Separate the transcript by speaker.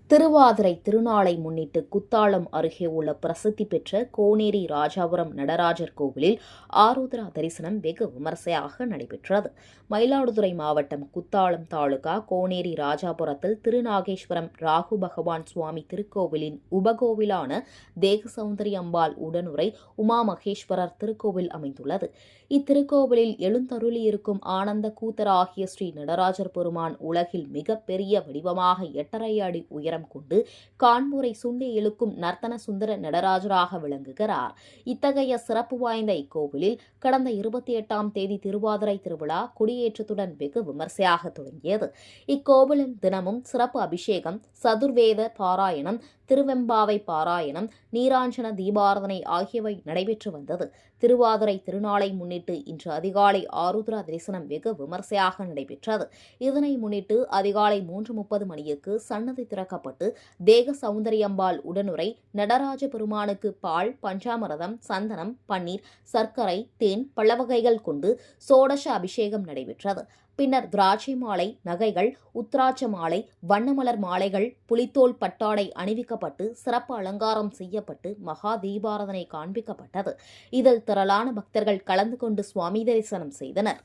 Speaker 1: திருவாதிரை திருநாளை முன்னிட்டு குத்தாலம் அருகே உள்ள பிரசித்தி பெற்ற கோனேரி ராஜாபுரம் நடராஜர் கோவிலில் ஆருத்ரா தரிசனம் வெகு விமர்சையாக நடைபெற்றது. மயிலாடுதுறை மாவட்டம் குத்தாலம் தாலுகா கோனேரி ராஜாபுரத்தில் திருநாகேஸ்வரம் ராகு பகவான் சுவாமி திருக்கோவிலின் உபகோவிலான தேகசௌந்தரி அம்பாள் உடனுரை உமா மகேஸ்வரர் திருக்கோவில் அமைந்துள்ளது. இத்திருக்கோவிலில் எழுந்தருளியிருக்கும் ஆனந்த கூத்தராகிய ஸ்ரீ நடராஜர் பெருமான் உலகில் மிகப்பெரிய வடிவமாக 8.5 அடி உயரம் கொண்டு காண்பூரை சுண்டி இழுக்கும் நர்த்தன சுந்தர நடராஜராக விளங்குகிறார். இத்தகைய சிறப்பு வாய்ந்த இக்கோவிலில் கடந்த 28ஆம் தேதி திருவாதிரை திருவிழா கொடியேற்றத்துடன் வெகு விமர்சையாக தொடங்கியது. இக்கோவிலில் தினமும் சிறப்பு அபிஷேகம், சதுர்வேத பாராயணம், திருவெம்பாவை பாராயணம், நீராஞ்சன தீபாராதனை ஆகியவை நடைபெற்று வந்தது. திருவாதிரை திருநாளை முன்னிட்டு இன்று அதிகாலை ஆருத்ரா தரிசனம் வெகு விமர்சையாக நடைபெற்றது. இதனை முன்னிட்டு அதிகாலை 3:30 மணிக்கு சன்னதி திறக்கப்பட்டு தேக சௌந்தரியம்பாள் உடனுரை நடராஜ பெருமானுக்கு பால், பஞ்சாமிரதம், சந்தனம், பன்னீர், சர்க்கரை, தேன், பழவகைகள் கொண்டு சோடச அபிஷேகம் நடைபெற்றது. பின்னர் திராட்சை மாலை, நகைகள், உத்ராட்ச மாலை, வண்ணமலர் மாலைகள், புலித்தோல் பட்டாடை அணிவிக்கப்பட்டு சிறப்பு அலங்காரம் செய்யப்பட்டு மகா தீபாராதனை காண்பிக்கப்பட்டது. இதில் திரளான பக்தர்கள் கலந்து கொண்டு சுவாமி தரிசனம் செய்தனர்.